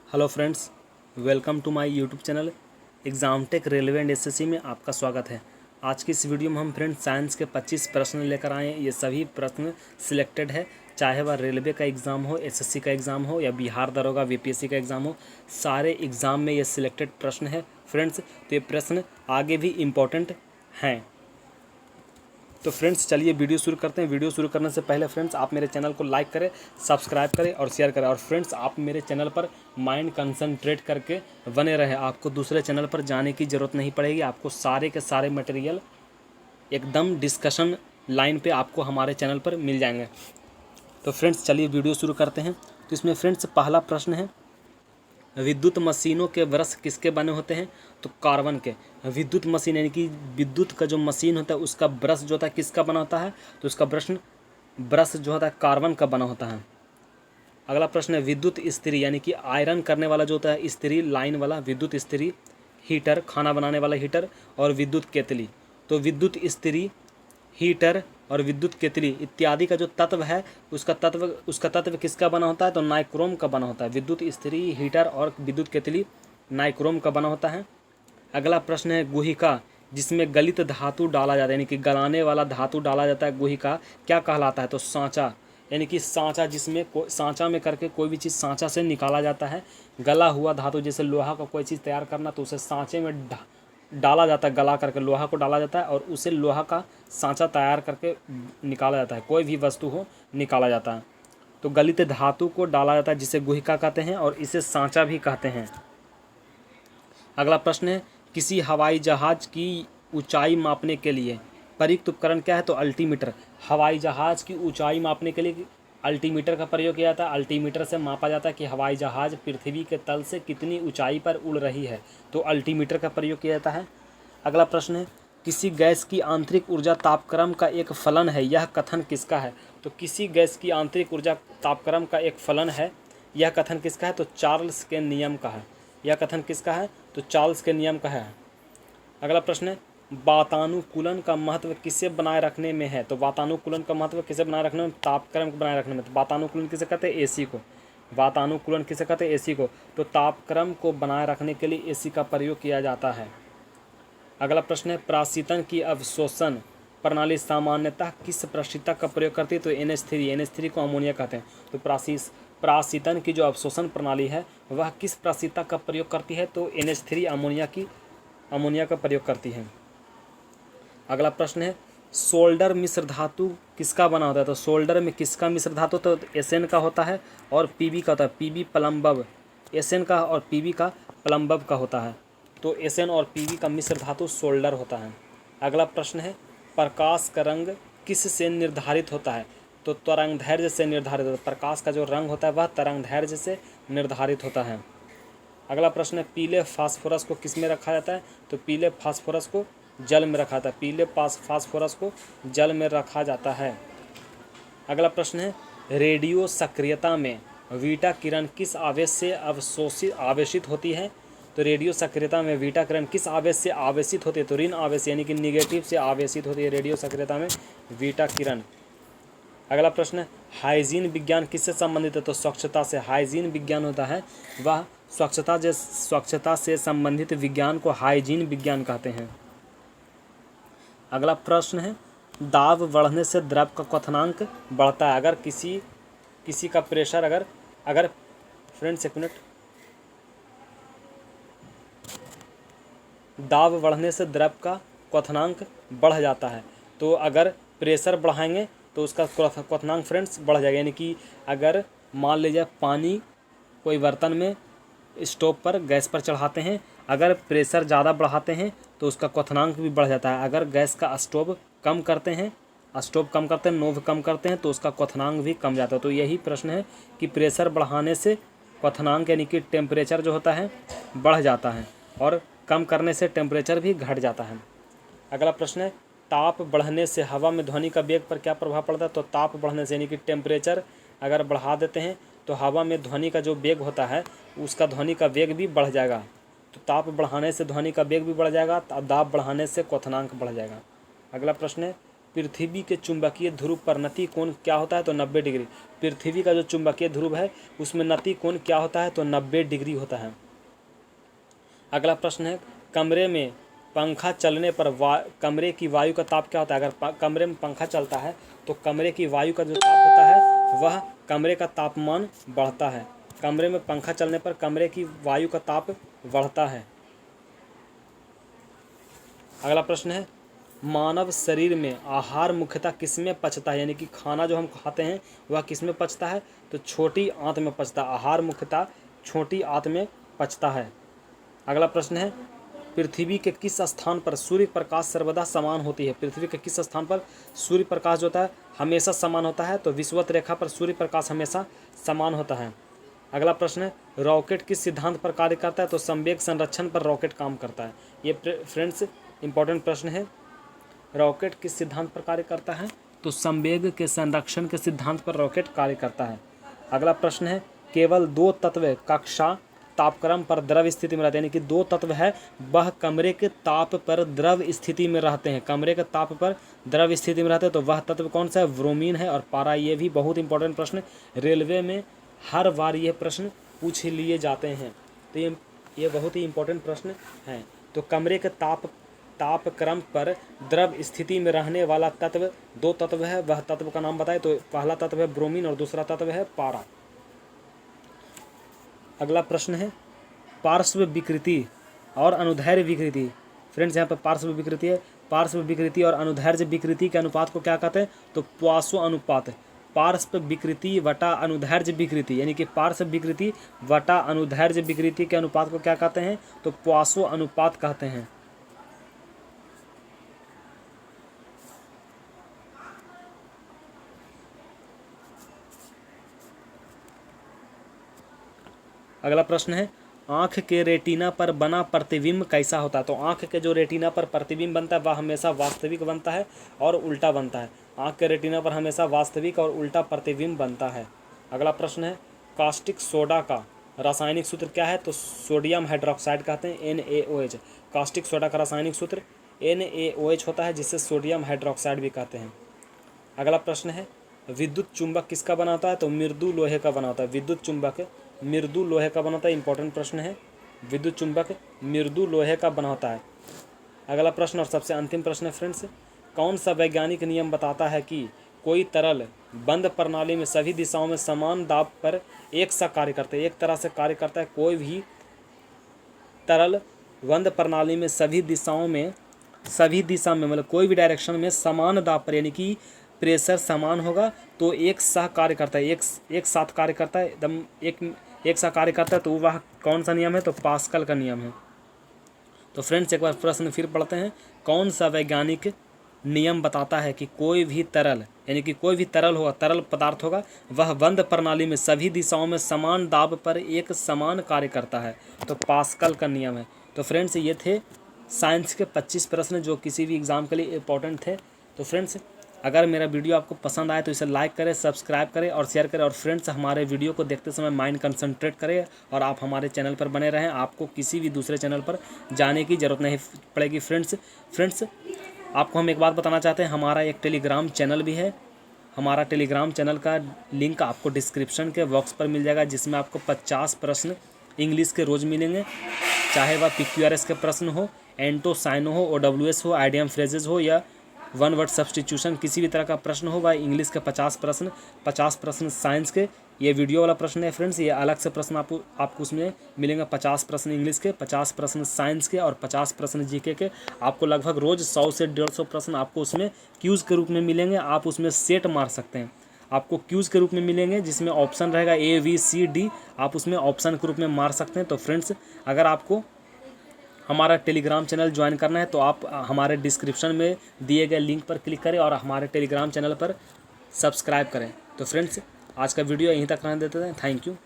Hello friends, welcome to my YouTube channel Exam Tech railway and SSC में आपका स्वागत है। आज की इस वीडियो में हम फ्रेंड्स साइंस के 25 प्रश्न लेकर आए हैं। ये सभी प्रश्न सिलेक्टेड है, चाहे वह रेलवे का एग्ज़ाम हो, एसएससी का एग्ज़ाम हो या बिहार दरोगा बीपीएससी का एग्ज़ाम हो, सारे एग्ज़ाम में ये सिलेक्टेड प्रश्न है फ्रेंड्स। तो ये प्रश्न आगे भी इम्पोर्टेंट हैं। तो फ्रेंड्स चलिए वीडियो शुरू करते हैं। वीडियो शुरू करने से पहले फ्रेंड्स आप मेरे चैनल को लाइक करें, सब्सक्राइब करें और शेयर करें। और फ्रेंड्स आप मेरे चैनल पर माइंड कंसंट्रेट करके बने रहें, आपको दूसरे चैनल पर जाने की ज़रूरत नहीं पड़ेगी। आपको सारे के सारे मटेरियल एकदम डिस्कशन लाइन पे आपको हमारे चैनल पर मिल जाएंगे। तो फ्रेंड्स चलिए वीडियो शुरू करते हैं। तो इसमें फ्रेंड्स पहला प्रश्न है, विद्युत मशीनों के ब्रश किसके बने होते हैं? तो कार्बन के। विद्युत मशीन यानी कि विद्युत का जो मशीन होता है उसका ब्रश जो होता है किसका बना होता है? तो उसका ब्रश जो होता है कार्बन का बना होता है। अगला प्रश्न है, विद्युत इस्त्री यानी कि आयरन करने वाला जो होता है इस्त्री लाइन वाला, विद्युत इस्त्री, हीटर खाना बनाने वाला हीटर, और विद्युत केतली। तो विद्युत इस्त्री, हीटर और विद्युत केतली इत्यादि का जो तत्व है उसका तत्व किसका बना होता है? तो नाइक्रोम का बना होता है। विद्युत इस्त्री, हीटर और विद्युत केतली नाइक्रोम का बना होता है। अगला प्रश्न है, गुहिका जिसमें गलित धातु डाला जाता है यानी कि गलाने वाला धातु डाला जाता है, गुहिका क्या कहलाता है? तो सांचा यानी कि सांचा, जिसमें सांचा में करके कोई भी चीज़ सांचा से निकाला जाता है। गला हुआ धातु, जैसे लोहा का कोई चीज़ तैयार करना तो उसे सांचे में डाला जाता है, गला करके लोहा को डाला जाता है और उसे लोहा का सांचा तैयार करके निकाला जाता है। कोई भी वस्तु हो निकाला जाता है तो गलित धातु को डाला जाता है, जिसे गुहिका कहते हैं और इसे सांचा भी कहते हैं। अगला प्रश्न है, किसी हवाई जहाज की ऊंचाई मापने के लिए प्रयुक्त उपकरण क्या है? तो अल्टीमीटर। हवाई जहाज की ऊंचाई मापने के लिए अल्टीमीटर का प्रयोग किया जाता है। अल्टीमीटर से मापा जाता है कि हवाई जहाज पृथ्वी के तल से कितनी ऊंचाई पर उड़ रही है, तो अल्टीमीटर का प्रयोग किया जाता है। अगला प्रश्न है, किसी गैस की आंतरिक ऊर्जा तापक्रम का एक फलन है, यह कथन किसका है? तो किसी गैस की आंतरिक ऊर्जा तापक्रम का एक फलन है, यह कथन किसका है? तो चार्ल्स के नियम का है। यह कथन किसका है? तो चार्ल्स के नियम का है। अगला प्रश्न है, वातानुकूलन का महत्व किसे बनाए रखने में है? तो वातानुकूलन का महत्व किसे बनाए रखने में? तापक्रम को बनाए रखने में। तो वातानुकूलन किसे कहते हैं? एसी को। वातानुकूलन किसे कहते हैं? एसी को। तो तापक्रम को बनाए रखने के लिए एसी का प्रयोग किया जाता है। अगला प्रश्न है, प्राशीतन की अवशोषण प्रणाली सामान्यतः किस प्राशीतक का प्रयोग करती है? तो NH3। NH3 को अमोनिया कहते हैं। तो प्राशीतन की जो अवशोषण प्रणाली है वह किस प्राशीतक का प्रयोग करती है? तो NH3 अमोनिया का प्रयोग करती है। अगला प्रश्न है, सोल्डर मिश्र धातु किसका बना होता है? तो सोल्डर में किसका मिश्र धातु? तो एसएन का होता है और पीबी का होता है। पीबी प्लम्बव, एसएन का और पीबी का प्लम्बव का होता है। तो एसएन और पीबी का मिश्र धातु सोल्डर होता है। अगला प्रश्न है, प्रकाश का रंग किस से निर्धारित होता है? तो तरंगदैर्घ्य से निर्धारित होता है। प्रकाश का जो रंग होता है वह तरंगदैर्घ्य से निर्धारित होता है। अगला प्रश्न है, पीले फास्फोरस को किस में रखा जाता है? तो पीले फास्फोरस को जल में रखा जाता है। पीले फास्फोरस को जल में रखा जाता है। अगला प्रश्न है, रेडियो सक्रियता में बीटा किरण किस आवेश से आवेशित होती है? तो रेडियो सक्रियता में बीटा किरण किस आवेश से आवेशित होती है? तो ऋण आवेश यानी कि निगेटिव से आवेशित होती है रेडियो सक्रियता में बीटा किरण। अगला प्रश्न है, हाइजीन विज्ञान किससे संबंधित है? तो स्वच्छता से। हाइजीन विज्ञान होता है वह स्वच्छता से संबंधित विज्ञान को हाइजीन विज्ञान कहते हैं। अगला प्रश्न है, दाब बढ़ने से द्रव का क्वथनांक बढ़ता है। अगर किसी का प्रेशर अगर फ्रेंड्स एक मिनट, दाब बढ़ने से द्रव का क्वथनांक बढ़ जाता है। तो अगर प्रेशर बढ़ाएंगे तो उसका क्वथनांक फ्रेंड्स बढ़ जाएगा। यानी कि अगर मान लीजिए पानी कोई बर्तन में स्टोव पर गैस पर चढ़ाते हैं, अगर प्रेशर ज़्यादा बढ़ाते हैं तो उसका क्वथनांक भी बढ़ जाता है। अगर गैस का स्टोव कम करते हैं, नोब कम करते हैं तो उसका क्वथनांक भी कम जाता है। तो यही प्रश्न है कि प्रेशर बढ़ाने से क्वथनांक यानी कि टेम्परेचर जो होता है बढ़ जाता है और कम करने से टेम्परेचर भी घट जाता है। अगला प्रश्न है, ताप बढ़ने से हवा में ध्वनि का वेग पर क्या प्रभाव पड़ता है? तो ताप बढ़ने से यानी कि टेम्परेचर अगर बढ़ा देते हैं तो हवा में ध्वनि का जो वेग होता है उसका ध्वनि का वेग भी बढ़ जाएगा। तो ताप बढ़ाने से ध्वनि का वेग भी बढ़ जाएगा, दाब बढ़ाने से क्वथनांक बढ़ जाएगा। अगला प्रश्न है, पृथ्वी के चुंबकीय ध्रुव पर नति कोण क्या होता है? तो 90 डिग्री। पृथ्वी का जो चुंबकीय ध्रुव है उसमें नति कोण क्या होता है? तो 90 डिग्री होता है। अगला प्रश्न है, कमरे में पंखा चलने पर कमरे की वायु का ताप क्या होता है? अगर कमरे में पंखा चलता है तो कमरे की वायु का जो ताप होता है वह कमरे का तापमान बढ़ता है। कमरे में पंखा चलने पर कमरे की वायु का ताप बढ़ता है। अगला प्रश्न है, मानव शरीर में आहार मुख्यतः किसमें पचता है? यानी कि खाना जो हम खाते हैं वह किसमें पचता है? तो छोटी आंत में पचता है। आहार मुख्यतः छोटी आंत में पचता है। अगला प्रश्न है, पृथ्वी के किस स्थान पर सूर्य प्रकाश सर्वदा समान होती है? पृथ्वी के किस स्थान पर सूर्य प्रकाश जो होता है हमेशा समान होता है? तो विषुवत रेखा पर सूर्य प्रकाश हमेशा समान होता है। अगला प्रश्न है, रॉकेट किस सिद्धांत पर कार्य करता है? तो संवेग संरक्षण पर रॉकेट काम करता है। ये फ्रेंड्स इंपॉर्टेंट प्रश्न है। रॉकेट किस सिद्धांत पर कार्य करता है? तो संवेग के संरक्षण के सिद्धांत पर रॉकेट कार्य करता है। अगला प्रश्न है, केवल 2 तत्व कक्षा तापक्रम पर द्रव स्थिति में रहते हैं। यानी कि 2 तत्व है वह कमरे के ताप पर द्रव स्थिति में रहते हैं। कमरे के ताप पर द्रव स्थिति में रहते हैं तो वह तत्व कौन सा है? ब्रोमीन है और पारा। ये भी बहुत इंपॉर्टेंट प्रश्न, रेलवे में हर बार ये प्रश्न पूछ लिए जाते हैं, तो ये बहुत ही इंपॉर्टेंट प्रश्न हैं। तो कमरे के तापक्रम पर द्रव स्थिति में रहने वाला तत्व 2 तत्व है, वह तत्व का नाम बताए। तो पहला तत्व है ब्रोमीन और दूसरा तत्व है पारा। अगला प्रश्न है, पार्श्व विकृति और अनुदैर्ध्य विकृति। फ्रेंड्स यहाँ पर पार्श्व विकृति है। पार्श्व विकृति और अनुदैर्ध्य विकृति के अनुपात को क्या कहते हैं? तो पोइसों अनुपात। पार्श्व विकृति वटा अनुदैर्ध्य विकृति, यानी कि पार्श्व विकृति वटा अनुदैर्ध्य विकृति के अनुपात को क्या कहते हैं? तो पोइसों अनुपात कहते हैं। अगला प्रश्न है, आँख के रेटिना पर बना प्रतिबिंब कैसा होता है? तो आँख के जो रेटिना पर प्रतिबिंब बनता है वह हमेशा वास्तविक बनता है और उल्टा बनता है। आँख के रेटिना पर हमेशा वास्तविक और उल्टा प्रतिबिंब बनता है। अगला प्रश्न है, कास्टिक सोडा का रासायनिक सूत्र क्या है? तो सोडियम हाइड्रोक्साइड कहते हैं, NaOH। कास्टिक सोडा का रासायनिक सूत्र NaOH होता है, जिससे सोडियम हाइड्रोक्साइड भी कहते हैं। अगला प्रश्न है, विद्युत चुंबक किसका बना होता है? तो मृदु लोहे का बना होता है। विद्युत चुंबक मृदु लोहे का बना होता है। इंपॉर्टेंट प्रश्न है, विद्युत चुंबक मृदु लोहे का बना होता है। अगला प्रश्न और सबसे अंतिम प्रश्न है फ्रेंड्स, कौन सा वैज्ञानिक नियम बताता है कि कोई तरल बंद प्रणाली में सभी दिशाओं में समान दाब पर एक सा कार्य करता है? एक तरह से कार्य करता है। कोई भी तरल बंद प्रणाली में सभी दिशा में मतलब कोई भी डायरेक्शन में समान दाब पर, यानी कि प्रेशर समान होगा तो एक साथ कार्य करता है। एक साथ कार्य करता है, एकदम एक साथ कार्य करता है। तो वह कौन सा नियम है? तो पास्कल का नियम है। तो फ्रेंड्स एक बार प्रश्न फिर पढ़ते हैं, कौन सा वैज्ञानिक नियम बताता है कि कोई भी तरल, यानी कि कोई भी तरल पदार्थ होगा वह बंद प्रणाली में सभी दिशाओं में समान दाब पर एक समान कार्य करता है? तो पास्कल का नियम है। तो फ्रेंड्स ये थे साइंस के 25 प्रश्न जो किसी भी एग्ज़ाम के लिए इंपॉर्टेंट थे। तो फ्रेंड्स अगर मेरा वीडियो आपको पसंद आए तो इसे लाइक करें, सब्सक्राइब करें और शेयर करें। और फ्रेंड्स हमारे वीडियो को देखते समय माइंड कंसंट्रेट करें और आप हमारे चैनल पर बने रहें। आपको किसी भी दूसरे चैनल पर जाने की ज़रूरत नहीं पड़ेगी। फ्रेंड्स आपको हम एक बात बताना चाहते हैं, हमारा एक टेलीग्राम चैनल भी है। हमारा टेलीग्राम चैनल का लिंक आपको डिस्क्रिप्शन के बॉक्स पर मिल जाएगा, जिसमें आपको 50 प्रश्न इंग्लिश के रोज़ मिलेंगे। चाहे वह PQRS के प्रश्न हो, एंटो साइनो हो, OWS हो, आइडियम फ्रेजेस हो या 1 वर्ड सब्सटीट्यूशन, किसी भी तरह का प्रश्न हो। वह इंग्लिश के 50 प्रश्न साइंस के, ये वीडियो वाला प्रश्न है फ्रेंड्स। ये अलग से प्रश्न आपको उसमें मिलेंगे। 50 प्रश्न इंग्लिश के, 50 प्रश्न साइंस के और 50 प्रश्न GK के। आपको लगभग रोज़ 100 से 150 प्रश्न आपको उसमें क्यूज़ के रूप में मिलेंगे। आप उसमें सेट मार सकते हैं। आपको क्यूज़ के रूप में मिलेंगे जिसमें ऑप्शन रहेगा A, B, C, D। आप उसमें ऑप्शन के रूप में मार सकते हैं। तो फ्रेंड्स अगर आपको हमारा टेलीग्राम चैनल ज्वाइन करना है तो आप हमारे डिस्क्रिप्शन में दिए गए लिंक पर क्लिक करें और हमारे टेलीग्राम चैनल पर सब्सक्राइब करें। तो फ्रेंड्स आज का वीडियो यहीं तक रहने देते हैं। Thank you.